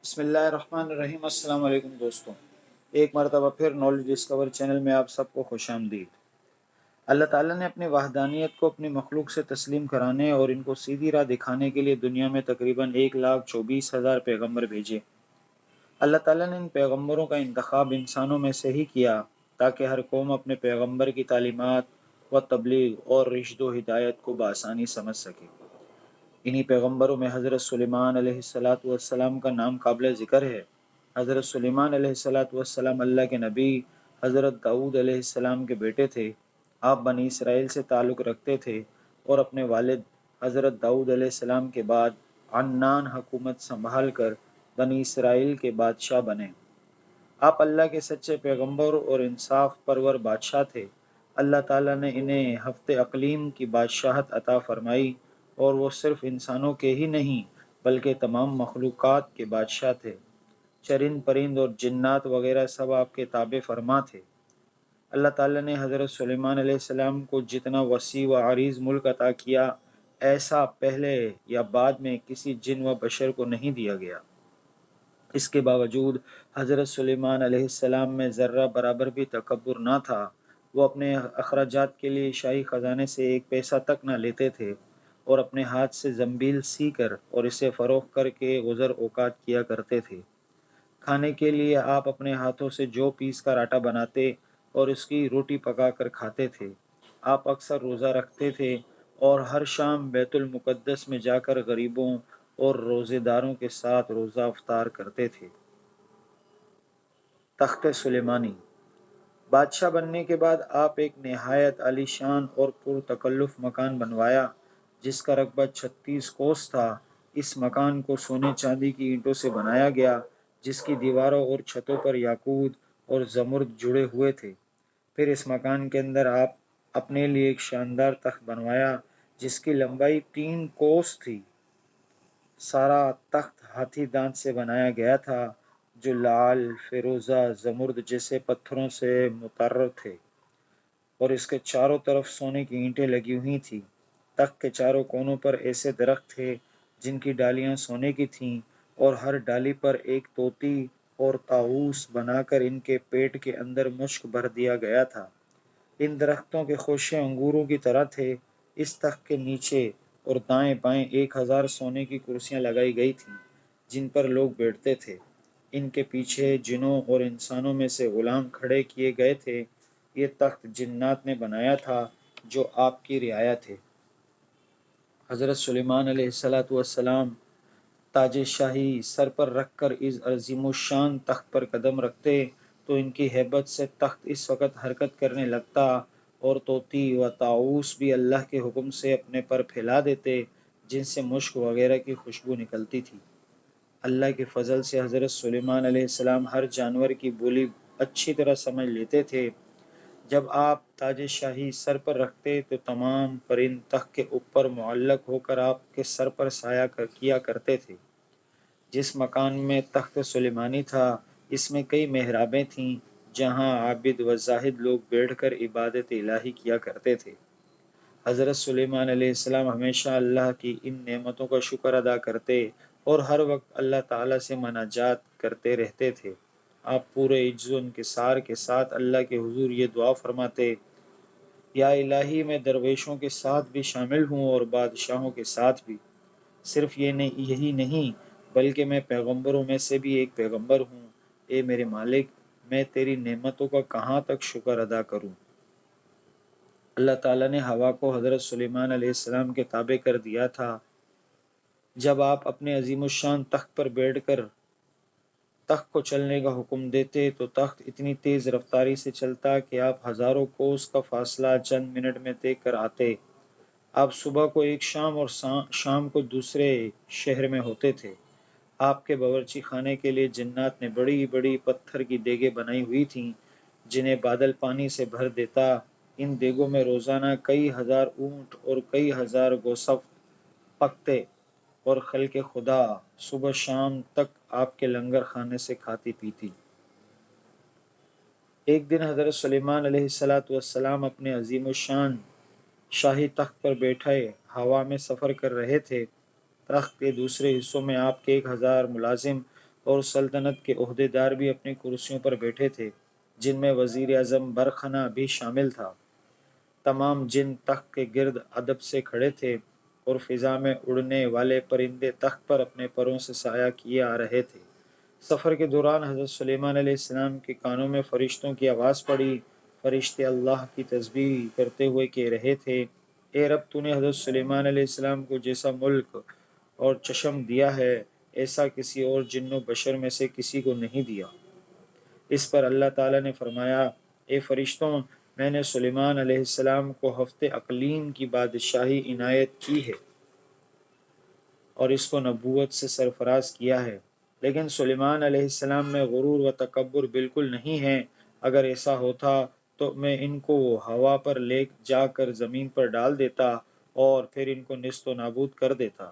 بسم اللہ الرحمن الرحیم۔ السلام علیکم دوستوں، ایک مرتبہ پھر نالج ڈسکور چینل میں آپ سب کو خوش آمدید۔ اللہ تعالیٰ نے اپنی وحدانیت کو اپنی مخلوق سے تسلیم کرانے اور ان کو سیدھی راہ دکھانے کے لیے دنیا میں تقریباً 1,24,000 پیغمبر بھیجے۔ اللہ تعالیٰ نے ان پیغمبروں کا انتخاب انسانوں میں سے ہی کیا تاکہ ہر قوم اپنے پیغمبر کی تعلیمات و تبلیغ اور رشد و ہدایت کو بآسانی سمجھ سکے۔ انہی پیغمبروں میں حضرت سلیمان علیہ السلام کا نام قابل ذکر ہے۔ حضرت سلیمان علیہ السلام اللہ کے نبی حضرت داؤد علیہ السلام کے بیٹے تھے۔ آپ بنی اسرائیل سے تعلق رکھتے تھے اور اپنے والد حضرت داؤد علیہ السلام کے بعد عنان حکومت سنبھال کر بنی اسرائیل کے بادشاہ بنے۔ آپ اللہ کے سچے پیغمبر اور انصاف پرور بادشاہ تھے۔ اللہ تعالیٰ نے انہیں ہفتے اقلیم کی بادشاہت عطا فرمائی اور وہ صرف انسانوں کے ہی نہیں بلکہ تمام مخلوقات کے بادشاہ تھے۔ چرند پرند اور جنات وغیرہ سب آپ کے تابع فرما تھے۔ اللہ تعالیٰ نے حضرت سلیمان علیہ السلام کو جتنا وسیع و عریض ملک عطا کیا، ایسا پہلے یا بعد میں کسی جن و بشر کو نہیں دیا گیا۔ اس کے باوجود حضرت سلیمان علیہ السلام میں ذرہ برابر بھی تکبر نہ تھا۔ وہ اپنے اخراجات کے لیے شاہی خزانے سے ایک پیسہ تک نہ لیتے تھے اور اپنے ہاتھ سے زنبیل سی کر اور اسے فروخت کر کے گزر اوقات کیا کرتے تھے۔ کھانے کے لیے آپ اپنے ہاتھوں سے جو پیس کر آٹا بناتے اور اس کی روٹی پکا کر کھاتے تھے۔ آپ اکثر روزہ رکھتے تھے اور ہر شام بیت المقدس میں جا کر غریبوں اور روزے داروں کے ساتھ روزہ افطار کرتے تھے۔ تخت سلیمانی۔ بادشاہ بننے کے بعد آپ ایک نہایت عالی شان اور پرتکلف مکان بنوایا جس کا رقبہ 36 کوس تھا۔ اس مکان کو سونے چاندی کی اینٹوں سے بنایا گیا جس کی دیواروں اور چھتوں پر یاقوت اور زمرد جڑے ہوئے تھے۔ پھر اس مکان کے اندر آپ اپنے لیے ایک شاندار تخت بنوایا جس کی لمبائی 3 کوس تھی۔ سارا تخت ہاتھی دانت سے بنایا گیا تھا جو لعل، فیروزہ، زمرد جیسے پتھروں سے مطرز تھے اور اس کے چاروں طرف سونے کی اینٹیں لگی ہوئی تھیں۔ تخت کے چاروں کونوں پر ایسے درخت تھے جن کی ڈالیاں سونے کی تھیں اور ہر ڈالی پر ایک طوطی اور طاؤس بنا کر ان کے پیٹ کے اندر مشک بھر دیا گیا تھا۔ ان درختوں کے خوشے انگوروں کی طرح تھے۔ اس تخت کے نیچے اور دائیں بائیں 1,000 سونے کی کرسیاں لگائی گئی تھیں جن پر لوگ بیٹھتے تھے۔ ان کے پیچھے جنوں اور انسانوں میں سے غلام کھڑے کیے گئے تھے۔ یہ تخت جنات نے بنایا تھا جو آپ کی رعایا تھے۔ حضرت سلیمان علیہ السلام تاج شاہی سر پر رکھ کر اس عظیم الشان تخت پر قدم رکھتے تو ان کی ہیبت سے تخت اس وقت حرکت کرنے لگتا اور طوطی و طاؤس بھی اللہ کے حکم سے اپنے پر پھیلا دیتے جن سے مشک وغیرہ کی خوشبو نکلتی تھی۔ اللہ کے فضل سے حضرت سلیمان علیہ السلام ہر جانور کی بولی اچھی طرح سمجھ لیتے تھے۔ جب آپ تاج شاہی سر پر رکھتے تو تمام پرند تخت کے اوپر معلق ہو کر آپ کے سر پر سایہ کیا کرتے تھے۔ جس مکان میں تخت سلیمانی تھا اس میں کئی محرابیں تھیں جہاں عابد و زاہد لوگ بیٹھ کر عبادت الہی کیا کرتے تھے۔ حضرت سلیمان علیہ السلام ہمیشہ اللہ کی ان نعمتوں کا شکر ادا کرتے اور ہر وقت اللہ تعالیٰ سے مناجات کرتے رہتے تھے۔ آپ پورے عجز و انکسار کے ساتھ اللہ کے حضور یہ دعا فرماتے: یا الہی میں درویشوں کے ساتھ بھی شامل ہوں اور بادشاہوں کے ساتھ بھی۔ صرف یہی نہیں بلکہ میں پیغمبروں میں سے بھی ایک پیغمبر ہوں۔ اے میرے مالک، میں تیری نعمتوں کا کہاں تک شکر ادا کروں۔ اللہ تعالیٰ نے ہوا کو حضرت سلیمان علیہ السلام کے تابع کر دیا تھا۔ جب آپ اپنے عظیم الشان تخت پر بیٹھ کر تخت کو چلنے کا حکم دیتے تو تخت اتنی تیز رفتاری سے چلتا کہ آپ ہزاروں کوس کا فاصلہ چند منٹ میں طے کر آتے۔ آپ صبح کو ایک شام اور شام کو دوسرے شہر میں ہوتے تھے۔ آپ کے باورچی خانے کے لیے جنات نے بڑی بڑی پتھر کی دیگیں بنائی ہوئی تھیں جنہیں بادل پانی سے بھر دیتا۔ ان دیگوں میں روزانہ کئی ہزار اونٹ اور کئی ہزار گوسف پکتے اور خلق خدا صبح شام تک آپ کے لنگر خانے سے کھاتی پیتی۔ ایک دن حضرت سلیمان علیہ السلام اپنے عظیم الشان شاہی تخت پر بیٹھے ہوا میں سفر کر رہے تھے۔ تخت کے دوسرے حصوں میں آپ کے 1,000 ملازم اور سلطنت کے عہدیدار بھی اپنی کرسیوں پر بیٹھے تھے، جن میں وزیر اعظم برخنا بھی شامل تھا۔ تمام جن تخت کے گرد ادب سے کھڑے تھے اور فضا میں اڑنے والے پرندے تخت پر اپنے پروں سے سایہ کیے آ رہے تھے۔ سفر کے دوران حضرت سلیمان علیہ السلام کے کانوں میں فرشتوں کی آواز پڑی۔ فرشتے اللہ کی تسبیح کرتے ہوئے کہہ رہے تھے، اے رب، تو نے حضرت سلیمان علیہ السلام کو جیسا ملک اور چشم دیا ہے، ایسا کسی اور جن و بشر میں سے کسی کو نہیں دیا۔ اس پر اللہ تعالیٰ نے فرمایا، اے فرشتوں، میں نے سلیمان علیہ السلام کو ہفتے اقلیم کی بادشاہی عنایت کی ہے اور اس کو نبوت سے سرفراز کیا ہے، لیکن سلیمان علیہ السلام میں غرور و تکبر بالکل نہیں ہے۔ اگر ایسا ہوتا تو میں ان کو ہوا پر لے جا کر زمین پر ڈال دیتا اور پھر ان کو نیست و نابود کر دیتا۔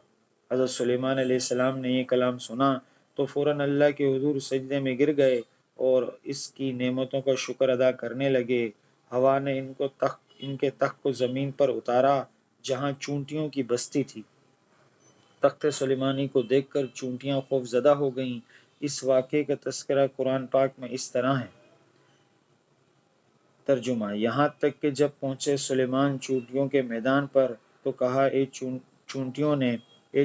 حضرت سلیمان علیہ السلام نے یہ کلام سنا تو فوراً اللہ کے حضور سجدے میں گر گئے اور اس کی نعمتوں کا شکر ادا کرنے لگے۔ ہوا نے ان کے تخت کو زمین پر اتارا جہاں چونٹیوں کی بستی تھی۔ تخت سلیمانی کو دیکھ کر چونٹیاں خوف زدہ ہو گئیں۔ اس واقعے کا تذکرہ قرآن پاک میں اس طرح ہے۔ ترجمہ: یہاں تک کہ جب پہنچے سلیمان چونٹیوں کے میدان پر تو کہا، اے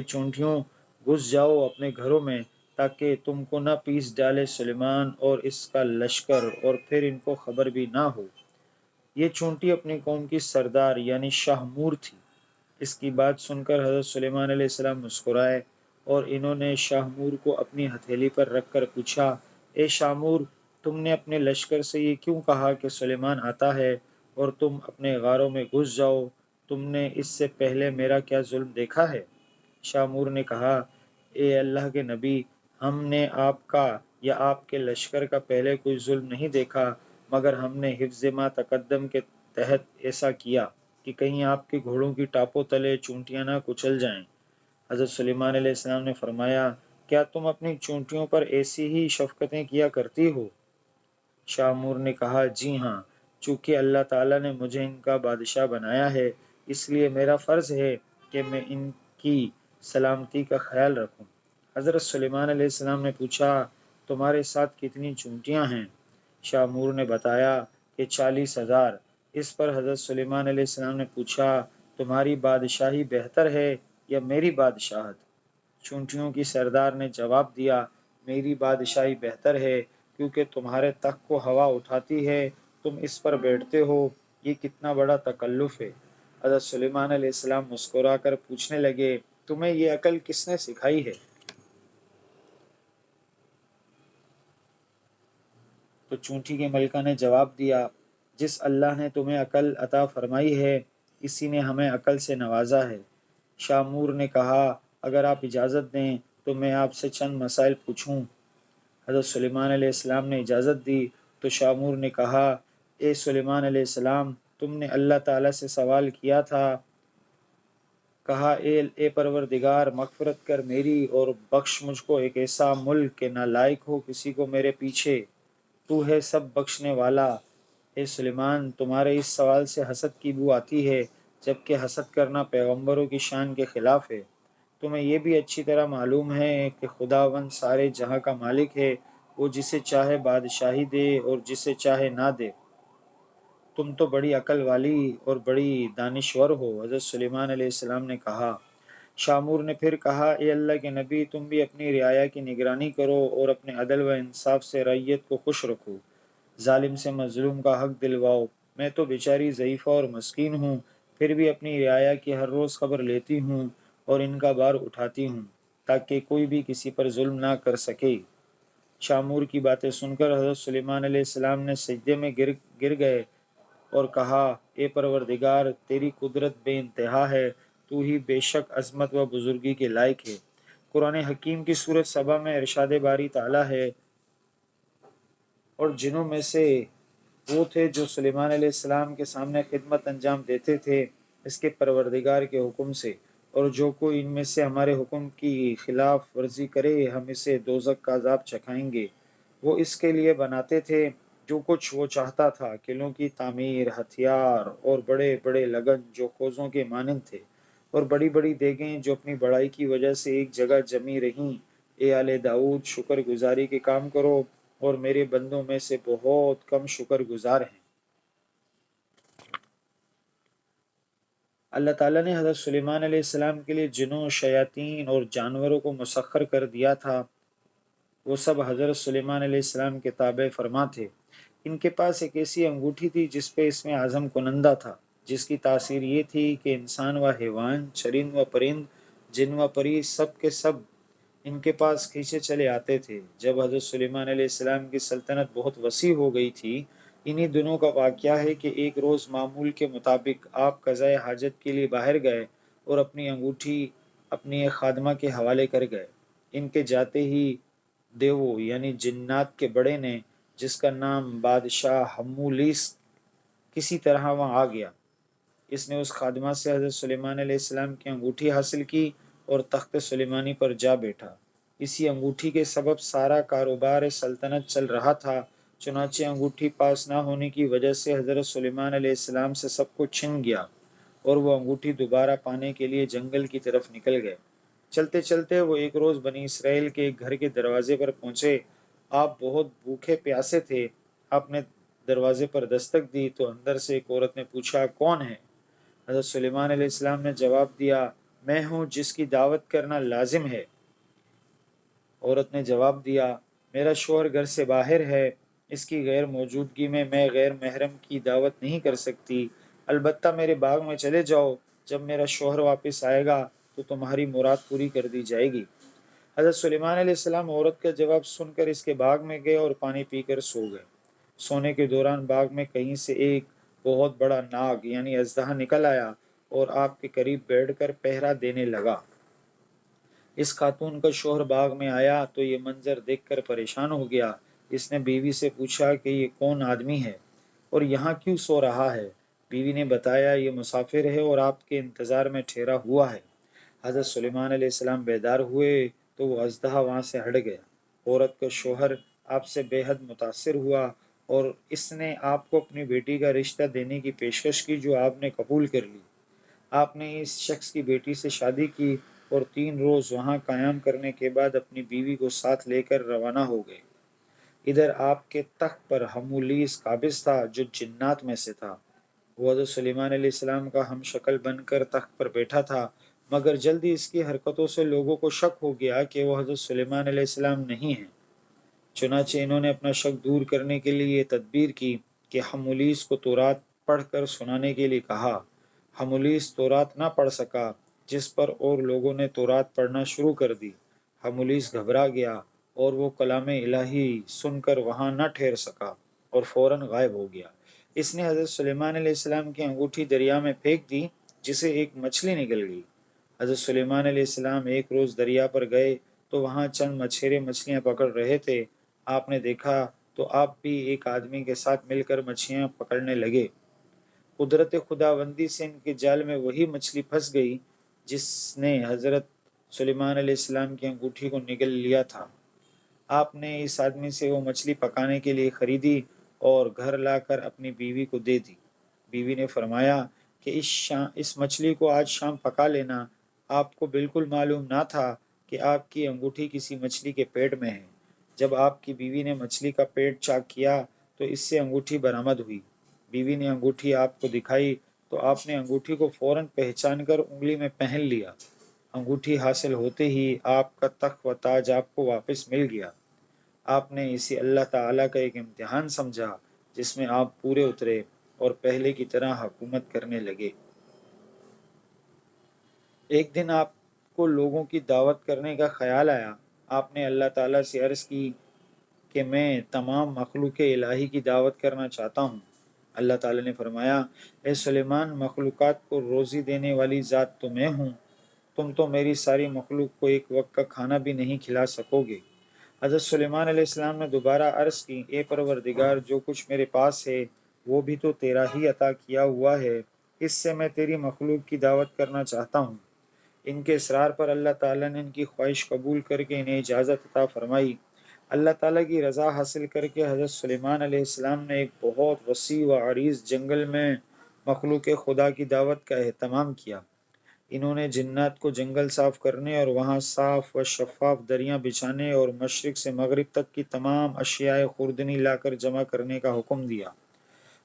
چونٹیوں، گھس جاؤ اپنے گھروں میں تاکہ تم کو نہ پیس ڈالے سلیمان اور اس کا لشکر اور پھر ان کو خبر بھی نہ ہو۔ یہ چونٹی اپنی قوم کی سردار یعنی شاہ مور تھی۔ اس کی بات سن کر حضرت سلیمان علیہ السلام مسکرائے اور انہوں نے شاہ مور کو اپنی ہتھیلی پر رکھ کر پوچھا، اے شاہ مور، تم نے اپنے لشکر سے یہ کیوں کہا کہ سلیمان آتا ہے اور تم اپنے غاروں میں گھس جاؤ؟ تم نے اس سے پہلے میرا کیا ظلم دیکھا ہے؟ شاہ مور نے کہا، اے اللہ کے نبی، ہم نے آپ کا یا آپ کے لشکر کا پہلے کوئی ظلم نہیں دیکھا، مگر ہم نے حفظ ما تقدم کے تحت ایسا کیا کہ کہیں آپ کے گھوڑوں کی ٹاپوں تلے چونٹیاں نہ کچل جائیں۔ حضرت سلیمان علیہ السلام نے فرمایا، کیا تم اپنی چونٹیوں پر ایسی ہی شفقتیں کیا کرتی ہو؟ شاہ مور نے کہا، جی ہاں، چونکہ اللہ تعالیٰ نے مجھے ان کا بادشاہ بنایا ہے، اس لیے میرا فرض ہے کہ میں ان کی سلامتی کا خیال رکھوں۔ حضرت سلیمان علیہ السلام نے پوچھا، تمہارے ساتھ کتنی چونٹیاں ہیں؟ شاہ مور نے بتایا کہ 40,000۔ اس پر حضرت سلیمان علیہ السلام نے پوچھا، تمہاری بادشاہی بہتر ہے یا میری بادشاہت؟ چونٹیوں کی سردار نے جواب دیا، میری بادشاہی بہتر ہے، کیونکہ تمہارے تخت کو ہوا اٹھاتی ہے، تم اس پر بیٹھتے ہو، یہ کتنا بڑا تکلف ہے۔ حضرت سلیمان علیہ السلام مسکرا کر پوچھنے لگے، تمہیں یہ عقل کس نے سکھائی ہے؟ تو چونٹی کی ملکہ نے جواب دیا، جس اللہ نے تمہیں عقل عطا فرمائی ہے، اسی نے ہمیں عقل سے نوازا ہے۔ شاہ مور نے کہا، اگر آپ اجازت دیں تو میں آپ سے چند مسائل پوچھوں؟ حضرت سلیمان علیہ السلام نے اجازت دی تو شاہ مور نے کہا، اے سلیمان علیہ السلام، تم نے اللہ تعالیٰ سے سوال کیا تھا، کہا، اے پروردگار، مغفرت کر میری اور بخش مجھ کو ایک ایسا ملک کہ نہ لائق ہو کسی کو میرے پیچھے، تو ہے سب بخشنے والا۔ اے سلیمان، تمہارے اس سوال سے حسد کی بو آتی ہے، جبکہ حسد کرنا پیغمبروں کی شان کے خلاف ہے۔ تمہیں یہ بھی اچھی طرح معلوم ہے کہ خداوند سارے جہاں کا مالک ہے، وہ جسے چاہے بادشاہی دے اور جسے چاہے نہ دے۔ تم تو بڑی عقل والی اور بڑی دانشور ہو۔ حضرت سلیمان علیہ السلام نے کہا۔ شاہ مور نے پھر کہا، اے اللہ کے نبی، تم بھی اپنی رعایا کی نگرانی کرو اور اپنے عدل و انصاف سے رعیت کو خوش رکھو، ظالم سے مظلوم کا حق دلواؤ۔ میں تو بیچاری ضعیفہ اور مسکین ہوں، پھر بھی اپنی رعایا کی ہر روز خبر لیتی ہوں اور ان کا بار اٹھاتی ہوں تاکہ کوئی بھی کسی پر ظلم نہ کر سکے۔ شاہ مور کی باتیں سن کر حضرت سلیمان علیہ السلام نے سجدے میں گر گئے اور کہا، اے پروردگار، تیری قدرت بے انتہا ہے، تو ہی بے شک عظمت و بزرگی کے لائق ہے۔ قرآن حکیم کی سورۃ سبا میں ارشاد باری تعالیٰ ہے، اور جنوں میں سے وہ تھے جو سلیمان علیہ السلام کے سامنے خدمت انجام دیتے تھے اس کے پروردگار کے حکم سے، اور جو کوئی ان میں سے ہمارے حکم کی خلاف ورزی کرے ہم اسے دوزخ کا عذاب چکھائیں گے۔ وہ اس کے لیے بناتے تھے جو کچھ وہ چاہتا تھا، قلعوں کی تعمیر، ہتھیار اور بڑے بڑے لگن جو خوزوں کے مانند تھے، اور بڑی بڑی دیگیں جو اپنی بڑائی کی وجہ سے ایک جگہ جمی رہیں۔ اے آل داؤد شکر گزاری کے کام کرو اور میرے بندوں میں سے بہت کم شکر گزار ہیں۔ اللہ تعالیٰ نے حضرت سلیمان علیہ السلام کے لیے جنوں، شیاطین اور جانوروں کو مسخر کر دیا تھا، وہ سب حضرت سلیمان علیہ السلام کے تابع فرما تھے۔ ان کے پاس ایک ایسی انگوٹھی تھی جس پہ اسم اعظم کنندہ تھا، جس کی تاثیر یہ تھی کہ انسان و حیوان، چرند و پرند، جن و پری سب کے سب ان کے پاس کھینچے چلے آتے تھے۔ جب حضرت سلیمان علیہ السلام کی سلطنت بہت وسیع ہو گئی تھی، انہی دنوں کا واقعہ ہے کہ ایک روز معمول کے مطابق آپ قضائے حاجت کے لیے باہر گئے اور اپنی انگوٹھی اپنی ایک خادمہ کے حوالے کر گئے۔ ان کے جاتے ہی دیو یعنی جنات کے بڑے نے، جس کا نام بادشاہ حمولیس، کسی طرح وہاں آ گیا۔ اس نے اس خادمہ سے حضرت سلیمان علیہ السلام کی انگوٹھی حاصل کی اور تخت سلیمانی پر جا بیٹھا۔ اسی انگوٹھی کے سبب سارا کاروبار سلطنت چل رہا تھا، چنانچہ انگوٹھی پاس نہ ہونے کی وجہ سے حضرت سلیمان علیہ السلام سے سب کچھ چھن گیا اور وہ انگوٹھی دوبارہ پانے کے لیے جنگل کی طرف نکل گئے۔ چلتے چلتے وہ ایک روز بنی اسرائیل کے ایک گھر کے دروازے پر پہنچے۔ آپ بہت بھوکے پیاسے تھے۔ آپ نے دروازے پر دستک دی تو اندر سے ایک عورت نے پوچھا، کون ہے؟ حضرت سلیمان علیہ السلام نے جواب دیا، میں ہوں جس کی دعوت کرنا لازم ہے۔ عورت نے جواب دیا، میرا شوہر گھر سے باہر ہے، اس کی غیر موجودگی میں غیر محرم کی دعوت نہیں کر سکتی، البتہ میرے باغ میں چلے جاؤ، جب میرا شوہر واپس آئے گا تو تمہاری مراد پوری کر دی جائے گی۔ حضرت سلیمان علیہ السلام عورت کا جواب سن کر اس کے باغ میں گئے اور پانی پی کر سو گئے۔ سونے کے دوران باغ میں کہیں سے ایک بہت بڑا ناگ یعنی اژدہا نکل آیا اور آپ کے قریب بیٹھ کر پہرا دینے لگا۔ اس خاتون کا شوہر باغ میں آیا تو یہ منظر دیکھ کر پریشان ہو گیا۔ اس نے بیوی سے پوچھا کہ یہ کون آدمی ہے اور یہاں کیوں سو رہا ہے؟ بیوی نے بتایا، یہ مسافر ہے اور آپ کے انتظار میں ٹھہرا ہوا ہے۔ حضرت سلیمان علیہ السلام بیدار ہوئے تو وہ اژدہا وہاں سے ہٹ گیا۔ عورت کا شوہر آپ سے بے حد متاثر ہوا اور اس نے آپ کو اپنی بیٹی کا رشتہ دینے کی پیشکش کی، جو آپ نے قبول کر لی۔ آپ نے اس شخص کی بیٹی سے شادی کی اور 3 روز وہاں قیام کرنے کے بعد اپنی بیوی کو ساتھ لے کر روانہ ہو گئے۔ ادھر آپ کے تخت پر حمولیس قابض تھا جو جنات میں سے تھا۔ وہ حضرت سلیمان علیہ السلام کا ہم شکل بن کر تخت پر بیٹھا تھا، مگر جلدی اس کی حرکتوں سے لوگوں کو شک ہو گیا کہ وہ حضرت سلیمان علیہ السلام نہیں ہیں۔ چنانچہ انہوں نے اپنا شک دور کرنے کے لیے یہ تدبیر کی کہ حمولیس کو تورات پڑھ کر سنانے کے لیے کہا۔ حمولیس تورات نہ پڑھ سکا، جس پر اور لوگوں نے تورات پڑھنا شروع کر دی۔ حمولیس گھبرا گیا اور وہ کلام الہی سن کر وہاں نہ ٹھہر سکا اور فوراً غائب ہو گیا۔ اس نے حضرت سلیمان علیہ السلام کی انگوٹھی دریا میں پھینک دی، جسے ایک مچھلی نکل گئی۔ حضرت سلیمان علیہ السلام ایک روز دریا پر گئے تو وہاں چند مچھیرے مچھلیاں پکڑ رہے تھے۔ آپ نے دیکھا تو آپ بھی ایک آدمی کے ساتھ مل کر مچھلیاں پکڑنے لگے۔ قدرت خداوندی سے ان کے جال میں وہی مچھلی پھنس گئی جس نے حضرت سلیمان علیہ السلام کی انگوٹھی کو نگل لیا تھا۔ آپ نے اس آدمی سے وہ مچھلی پکانے کے لیے خریدی اور گھر لا کر اپنی بیوی کو دے دی۔ بیوی نے فرمایا کہ اس مچھلی کو آج شام پکا لینا۔ آپ کو بالکل معلوم نہ تھا کہ آپ کی انگوٹھی کسی مچھلی کے پیٹ میں ہے۔ جب آپ کی بیوی نے مچھلی کا پیٹ چاک کیا تو اس سے انگوٹھی برآمد ہوئی۔ بیوی نے انگوٹھی آپ کو دکھائی تو آپ نے انگوٹھی کو فوراً پہچان کر انگلی میں پہن لیا۔ انگوٹھی حاصل ہوتے ہی آپ کا تخت و تاج آپ کو واپس مل گیا۔ آپ نے اسے اللہ تعالیٰ کا ایک امتحان سمجھا جس میں آپ پورے اترے اور پہلے کی طرح حکومت کرنے لگے۔ ایک دن آپ کو لوگوں کی دعوت کرنے کا خیال آیا۔ آپ نے اللہ تعالیٰ سے عرض کی کہ میں تمام مخلوق الہی کی دعوت کرنا چاہتا ہوں۔ اللہ تعالیٰ نے فرمایا، اے سلیمان، مخلوقات کو روزی دینے والی ذات تو میں ہوں، تم تو میری ساری مخلوق کو ایک وقت کا کھانا بھی نہیں کھلا سکو گے۔ حضرت سلیمان علیہ السلام نے دوبارہ عرض کی، اے پروردگار، جو کچھ میرے پاس ہے وہ بھی تو تیرا ہی عطا کیا ہوا ہے، اس سے میں تیری مخلوق کی دعوت کرنا چاہتا ہوں۔ ان کے اصرار پر اللہ تعالیٰ نے ان کی خواہش قبول کر کے انہیں اجازت عطا فرمائی۔ اللہ تعالیٰ کی رضا حاصل کر کے حضرت سلیمان علیہ السلام نے ایک بہت وسیع و عریض جنگل میں مخلوق خدا کی دعوت کا اہتمام کیا۔ انہوں نے جنات کو جنگل صاف کرنے اور وہاں صاف و شفاف دریاں بچھانے اور مشرق سے مغرب تک کی تمام اشیاء خوردنی لا کر جمع کرنے کا حکم دیا۔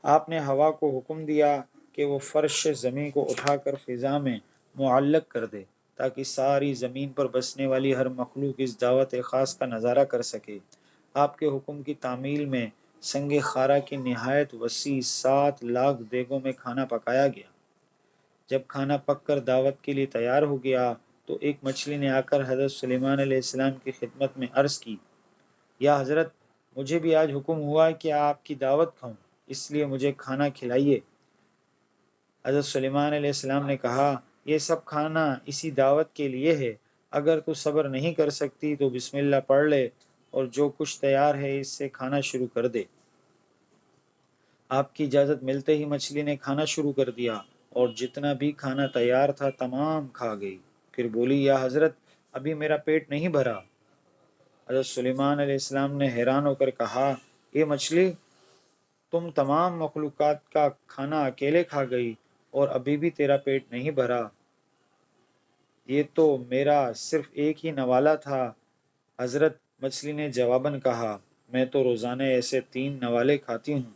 آپ نے ہوا کو حکم دیا کہ وہ فرش زمین کو اٹھا کر فضا میں معلق کر دے تاکہ ساری زمین پر بسنے والی ہر مخلوق اس دعوت خاص کا نظارہ کر سکے۔ آپ کے حکم کی تعمیل میں سنگ خارا کی نہایت وسیع 7 لاکھ دیگوں میں کھانا پکایا گیا۔ جب کھانا پک کر دعوت کے لیے تیار ہو گیا تو ایک مچھلی نے آ کر حضرت سلیمان علیہ السلام کی خدمت میں عرض کی، یا حضرت، مجھے بھی آج حکم ہوا کہ آپ کی دعوت کھاؤں، اس لیے مجھے کھانا کھلائیے۔ حضرت سلیمان علیہ السلام نے کہا، یہ سب کھانا اسی دعوت کے لیے ہے، اگر تو صبر نہیں کر سکتی تو بسم اللہ پڑھ لے اور جو کچھ تیار ہے اس سے کھانا شروع کر دے۔ آپ کی اجازت ملتے ہی مچھلی نے کھانا شروع کر دیا اور جتنا بھی کھانا تیار تھا تمام کھا گئی۔ پھر بولی، یا حضرت، ابھی میرا پیٹ نہیں بھرا۔ حضرت سلیمان علیہ السلام نے حیران ہو کر کہا، اے مچھلی، تم تمام مخلوقات کا کھانا اکیلے کھا گئی اور ابھی بھی تیرا پیٹ نہیں بھرا؟ یہ تو میرا صرف ایک ہی نوالا تھا۔ حضرت، مچھلی نے جواباً کہا، میں تو روزانہ ایسے 3 نوالے کھاتی ہوں۔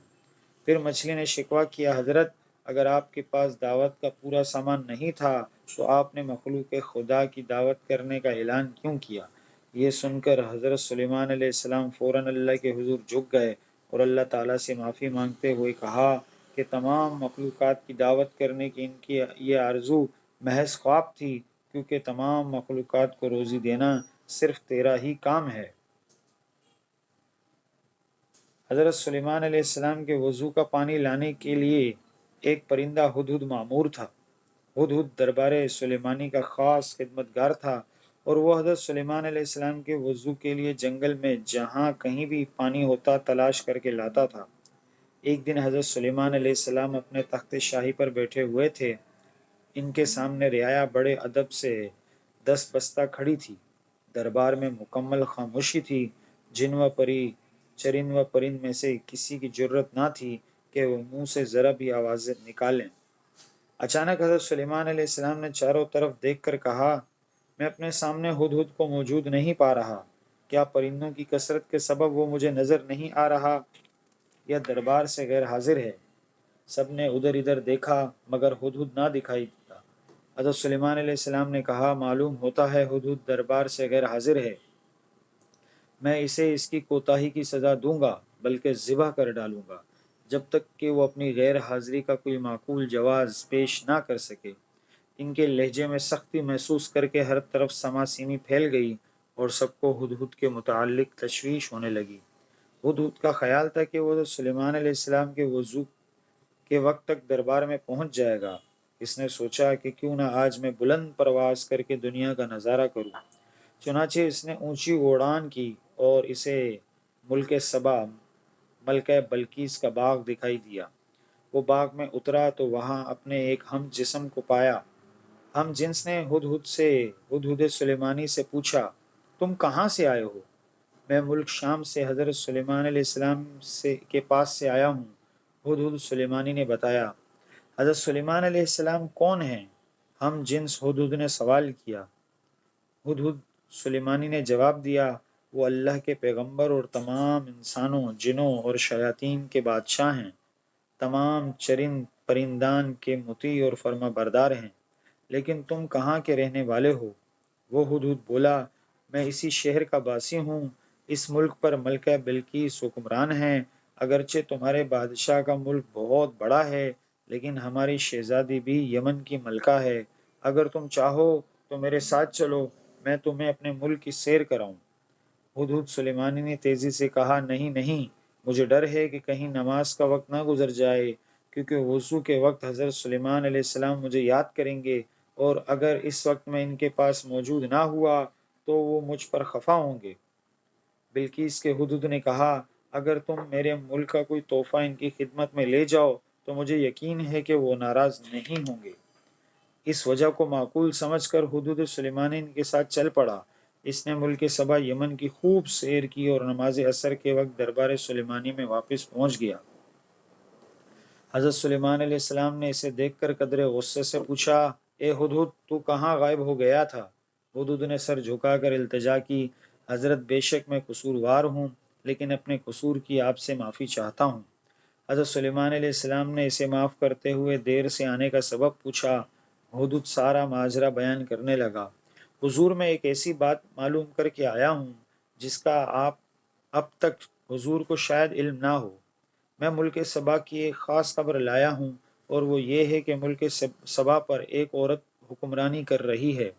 پھر مچھلی نے شکوہ کیا، حضرت، اگر آپ کے پاس دعوت کا پورا سامان نہیں تھا تو آپ نے مخلوق خدا کی دعوت کرنے کا اعلان کیوں کیا؟ یہ سن کر حضرت سلیمان علیہ السلام فوراً اللہ کے حضور جھک گئے اور اللہ تعالیٰ سے معافی مانگتے ہوئے کہا کہ تمام مخلوقات کی دعوت کرنے کی ان کی یہ آرزو محض خواب تھی، کیونکہ تمام مخلوقات کو روزی دینا صرف تیرا ہی کام ہے۔ حضرت سلیمان علیہ السلام کے وضو کا پانی لانے کے لیے ایک پرندہ ہدہد مامور تھا۔ ہدہد دربار سلیمانی کا خاص خدمتگار تھا اور وہ حضرت سلیمان علیہ السلام کے وضو کے لیے جنگل میں جہاں کہیں بھی پانی ہوتا تلاش کر کے لاتا تھا۔ ایک دن حضرت سلیمان علیہ السلام اپنے تخت شاہی پر بیٹھے ہوئے تھے۔ ان کے سامنے رعایا بڑے ادب سے دست بستہ کھڑی تھی۔ دربار میں مکمل خاموشی تھی۔ جن و پری، چرند و پرند میں سے کسی کی جرت نہ تھی کہ وہ منہ سے ذرا بھی آواز نکالیں۔ اچانک حضرت سلیمان علیہ السلام نے چاروں طرف دیکھ کر کہا، میں اپنے سامنے ہدہد کو موجود نہیں پا رہا۔ کیا پرندوں کی کثرت کے سبب وہ مجھے نظر نہیں آ رہا یا دربار سے غیر حاضر ہے؟ سب نے ادھر ادھر دیکھا مگر ہدہد نہ دکھائی دیتا۔ حضرت سلیمان علیہ السلام نے کہا، معلوم ہوتا ہے ہدہد دربار سے غیر حاضر ہے۔ میں اسے اس کی کوتاہی کی سزا دوں گا، بلکہ ذبح کر ڈالوں گا جب تک کہ وہ اپنی غیر حاضری کا کوئی معقول جواز پیش نہ کر سکے۔ ان کے لہجے میں سختی محسوس کر کے ہر طرف سماسیمی پھیل گئی اور سب کو ہدہد کے متعلق تشویش ہونے لگی۔ ہدہد کا خیال تھا کہ وہ سلیمان علیہ السلام کے وضو کے وقت تک دربار میں پہنچ جائے گا۔ اس نے سوچا کہ کیوں نہ آج میں بلند پرواز کر کے دنیا کا نظارہ کروں۔ چنانچہ اس نے اونچی اڑان کی اور اسے ملک سبا، ملکہ بلقیس کا باغ دکھائی دیا۔ وہ باغ میں اترا تو وہاں اپنے ایک ہم جسم کو پایا۔ ہم جنس نے ہدہد سلیمانی سے پوچھا، تم کہاں سے آئے ہو؟ میں ملک شام سے حضرت سلیمان علیہ السلام کے پاس سے آیا ہوں، ہدہد سلیمانی نے بتایا۔ حضرت سلیمان علیہ السلام کون ہیں؟ ہم جنس ہدہد نے سوال کیا۔ ہدہد سلیمانی نے جواب دیا، وہ اللہ کے پیغمبر اور تمام انسانوں، جنوں اور شیاطین کے بادشاہ ہیں، تمام چرند پرندان کے مطیع اور فرما بردار ہیں۔ لیکن تم کہاں کے رہنے والے ہو؟ وہ ہدہد بولا، میں اسی شہر کا باسی ہوں۔ اس ملک پر ملکہ بلقیس حکمران ہیں۔ اگرچہ تمہارے بادشاہ کا ملک بہت بڑا ہے لیکن ہماری شہزادی بھی یمن کی ملکہ ہے۔ اگر تم چاہو تو میرے ساتھ چلو، میں تمہیں اپنے ملک کی سیر کراؤں۔ ہدہد سلیمانی نے تیزی سے کہا، نہیں نہیں، مجھے ڈر ہے کہ کہیں نماز کا وقت نہ گزر جائے، کیونکہ وضو کے وقت حضرت سلیمان علیہ السلام مجھے یاد کریں گے اور اگر اس وقت میں ان کے پاس موجود نہ ہوا تو وہ مجھ پر خفا ہوں گے۔ بلقیس کے ہدہد نے کہا، اگر تم میرے ملک کا کوئی تحفہ ان کی خدمت میں لے جاؤ تو مجھے یقین ہے کہ وہ ناراض نہیں ہوں گے۔ اس وجہ کو معقول سمجھ کر ہدہد سلیمانی ان کے ساتھ چل پڑا۔ اس نے ملک سبا یمن کی خوب سیر کی اور نماز عصر کے وقت دربار سلیمانی میں واپس پہنچ گیا۔ حضرت سلیمان علیہ السلام نے اسے دیکھ کر قدرے غصے سے پوچھا، اے ہدہد تو کہاں غائب ہو گیا تھا؟ ہدہد نے سر جھکا کر التجا کی، حضرت بے شک میں قصوروار ہوں، لیکن اپنے قصور کی آپ سے معافی چاہتا ہوں۔ حضرت سلیمان علیہ السلام نے اسے معاف کرتے ہوئے دیر سے آنے کا سبب پوچھا۔ ہدہد سارا ماجرا بیان کرنے لگا۔ حضور میں ایک ایسی بات معلوم کر کے آیا ہوں جس کا آپ اب تک حضور کو شاید علم نہ ہو۔ میں ملک سبا کی ایک خاص خبر لایا ہوں، اور وہ یہ ہے کہ ملک سبا پر ایک عورت حکمرانی کر رہی ہے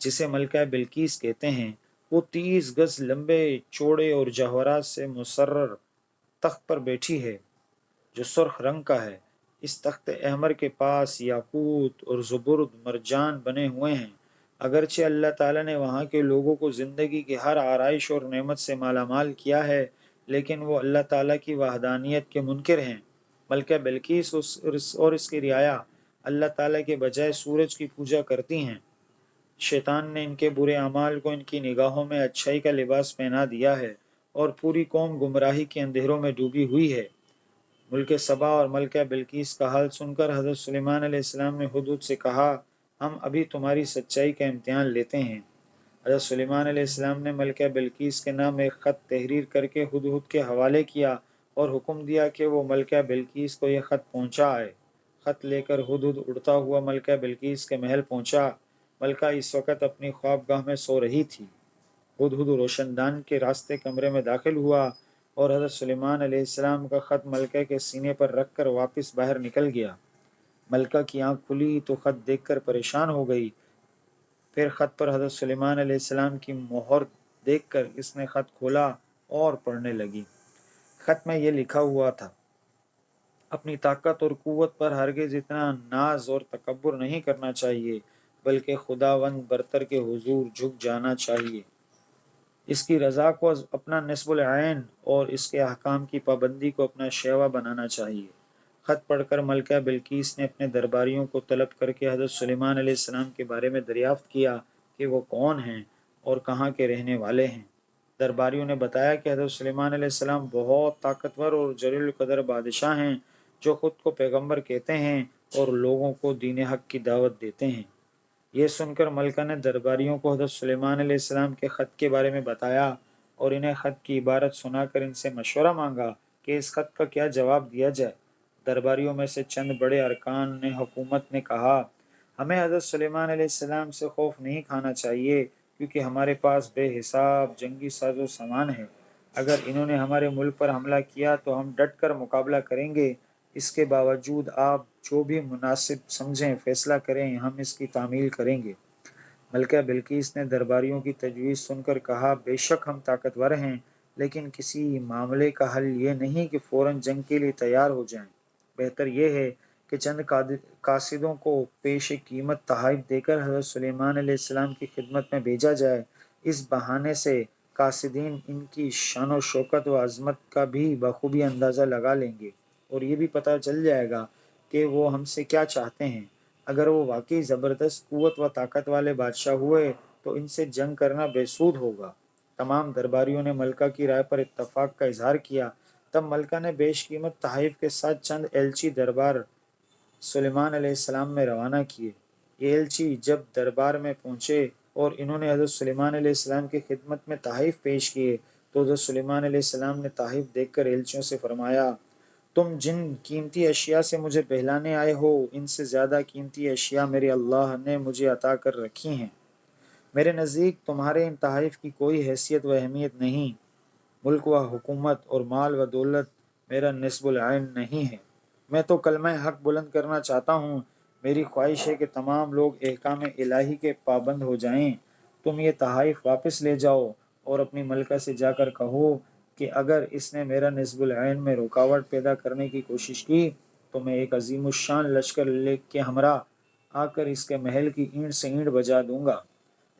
جسے ملکہ بلقیس کہتے ہیں۔ وہ 30 گز لمبے چوڑے اور جواہرات سے مسرر تخت پر بیٹھی ہے جو سرخ رنگ کا ہے۔ اس تخت احمر کے پاس یاقوت اور زبرد مرجان بنے ہوئے ہیں۔ اگرچہ اللہ تعالیٰ نے وہاں کے لوگوں کو زندگی کی ہر آرائش اور نعمت سے مالا مال کیا ہے، لیکن وہ اللہ تعالیٰ کی وحدانیت کے منکر ہیں۔ ملکہ بلقیس اور اس کی رعایا اللہ تعالیٰ کے بجائے سورج کی پوجا کرتی ہیں۔ شیطان نے ان کے برے اعمال کو ان کی نگاہوں میں اچھائی کا لباس پہنا دیا ہے، اور پوری قوم گمراہی کے اندھیروں میں ڈوبی ہوئی ہے۔ ملک سبا اور ملکہ بلقیس کا حال سن کر حضرت سلیمان علیہ السلام نے ہدہد سے کہا، ہم ابھی تمہاری سچائی کا امتحان لیتے ہیں۔ حضرت سلیمان علیہ السلام نے ملکہ بلقیس کے نام ایک خط تحریر کر کے ہدہد کے حوالے کیا اور حکم دیا کہ وہ ملکہ بلقیس کو یہ خط پہنچا آئے۔ خط لے کر ہدہد اڑتا ہوا ملکہ بلقیس کے محل پہنچا۔ ملکہ اس وقت اپنی خوابگاہ میں سو رہی تھی۔ ہدہد روشن دان کے راستے کمرے میں داخل ہوا اور حضرت سلیمان علیہ السلام کا خط ملکہ کے سینے پر رکھ کر واپس باہر نکل گیا۔ ملکہ کی آنکھ کھلی تو خط دیکھ کر پریشان ہو گئی۔ پھر خط پر حضرت سلیمان علیہ السلام کی مہر دیکھ کر اس نے خط کھولا اور پڑھنے لگی۔ خط میں یہ لکھا ہوا تھا، اپنی طاقت اور قوت پر ہرگز اتنا ناز اور تکبر نہیں کرنا چاہیے، بلکہ خداوند برتر کے حضور جھک جانا چاہیے۔ اس کی رضا کو اپنا نصب العین اور اس کے احکام کی پابندی کو اپنا شیوا بنانا چاہیے۔ خط پڑھ کر ملکہ بلقیس نے اپنے درباریوں کو طلب کر کے حضرت سلیمان علیہ السلام کے بارے میں دریافت کیا کہ وہ کون ہیں اور کہاں کے رہنے والے ہیں۔ درباریوں نے بتایا کہ حضرت سلیمان علیہ السلام بہت طاقتور اور جلیل القدر بادشاہ ہیں جو خود کو پیغمبر کہتے ہیں اور لوگوں کو دین حق کی دعوت دیتے ہیں۔ یہ سن کر ملکہ نے درباریوں کو حضرت سلیمان علیہ السلام کے خط کے بارے میں بتایا اور انہیں خط کی عبارت سنا کر ان سے مشورہ مانگا کہ اس خط کا کیا جواب دیا جائے۔ درباریوں میں سے چند بڑے ارکان نے حکومت نے کہا، ہمیں حضرت سلیمان علیہ السلام سے خوف نہیں کھانا چاہیے، کیونکہ ہمارے پاس بے حساب جنگی ساز و سامان ہے۔ اگر انہوں نے ہمارے ملک پر حملہ کیا تو ہم ڈٹ کر مقابلہ کریں گے۔ اس کے باوجود آپ جو بھی مناسب سمجھیں فیصلہ کریں، ہم اس کی تعمیل کریں گے۔ ملکہ بلقیس نے درباریوں کی تجویز سن کر کہا، بے شک ہم طاقتور ہیں، لیکن کسی معاملے کا حل یہ نہیں کہ فوراً جنگ کے لیے تیار ہو جائیں۔ بہتر یہ ہے کہ چند قاصدوں کو پیش قیمت تحائف دے کر حضرت سلیمان علیہ السلام کی خدمت میں بھیجا جائے۔ اس بہانے سے قاصدین ان کی شان و شوکت و عظمت کا بھی بخوبی اندازہ لگا لیں گے، اور یہ بھی پتہ چل جائے گا کہ وہ ہم سے کیا چاہتے ہیں۔ اگر وہ واقعی زبردست قوت و طاقت والے بادشاہ ہوئے تو ان سے جنگ کرنا بے سود ہوگا۔ تمام درباریوں نے ملکہ کی رائے پر اتفاق کا اظہار کیا۔ تب ملکہ نے بیش قیمت تحائف کے ساتھ چند ایلچی دربار سلیمان علیہ السلام میں روانہ کیے۔ یہ ایلچی جب دربار میں پہنچے اور انہوں نے حضرت سلیمان علیہ السلام کی خدمت میں تحائف پیش کیے تو حضرت سلیمان علیہ السلام نے تحائف دیکھ کر ایلچیوں سے فرمایا، تم جن قیمتی اشیاء سے مجھے بہلانے آئے ہو، ان سے زیادہ قیمتی اشیاء میرے اللہ نے مجھے عطا کر رکھی ہیں۔ میرے نزدیک تمہارے ان تحائف کی کوئی حیثیت و اہمیت نہیں۔ ملک و حکومت اور مال و دولت میرا نصب العین نہیں ہے۔ میں تو کلمہ حق بلند کرنا چاہتا ہوں۔ میری خواہش ہے کہ تمام لوگ احکام الہی کے پابند ہو جائیں۔ تم یہ تحائف واپس لے جاؤ اور اپنی ملکہ سے جا کر کہو کہ اگر اس نے میرا نصب العین میں رکاوٹ پیدا کرنے کی کوشش کی تو میں ایک عظیم الشان لشکر لے کے ہمراہ آ کر اس کے محل کی اینٹ سے اینٹ بجا دوں گا۔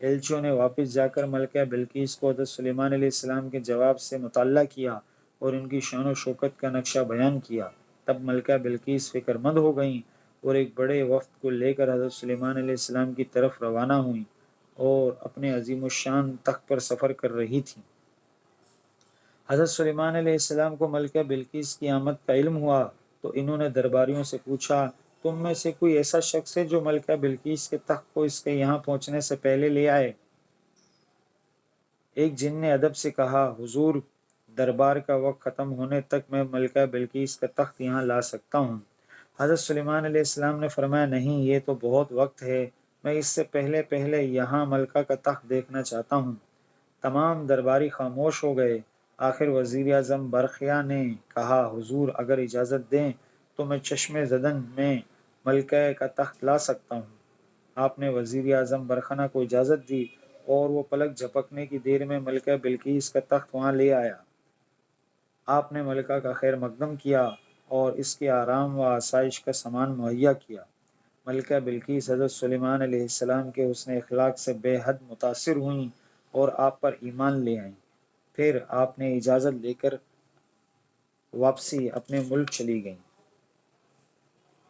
ایلچیوں نے واپس جا کر ملکہ بلقیس کو حضرت سلیمان علیہ السلام کے جواب سے مطلع کیا اور ان کی شان و شوکت کا نقشہ بیان کیا۔ تب ملکہ بلقیس فکر مند ہو گئیں اور ایک بڑے وفد کو لے کر حضرت سلیمان علیہ السلام کی طرف روانہ ہوئیں اور اپنے عظیم الشان تخت پر سفر کر رہی تھیں۔ حضرت سلیمان علیہ السلام کو ملکہ بلقیس کی آمد کا علم ہوا تو انہوں نے درباریوں سے پوچھا، تم میں سے کوئی ایسا شخص ہے جو ملکہ بلقیس کے تخت کو اس کے یہاں پہنچنے سے پہلے لے آئے؟ ایک جن نے ادب سے کہا، حضور، دربار کا وقت ختم ہونے تک میں ملکہ بلقیس کا تخت یہاں لا سکتا ہوں۔ حضرت سلیمان علیہ السلام نے فرمایا، نہیں، یہ تو بہت وقت ہے، میں اس سے پہلے یہاں ملکہ کا تخت دیکھنا چاہتا ہوں۔ تمام درباری خاموش ہو گئے۔ آخر وزیر اعظم برقیہ نے کہا، حضور، اگر اجازت دیں تو میں چشم زدن میں ملکہ کا تخت لا سکتا ہوں۔ آپ نے وزیر اعظم برقیہ کو اجازت دی اور وہ پلک جھپکنے کی دیر میں ملکہ بلقیس کا تخت وہاں لے آیا۔ آپ نے ملکہ کا خیر مقدم کیا اور اس کے آرام و آسائش کا سامان مہیا کیا۔ ملکہ بلقیس حضرت سلیمان علیہ السلام کے حسن اخلاق سے بے حد متاثر ہوئیں اور آپ پر ایمان لے آئیں۔ پھر آپ نے اجازت لے کر واپسی اپنے ملک چلی گئیں۔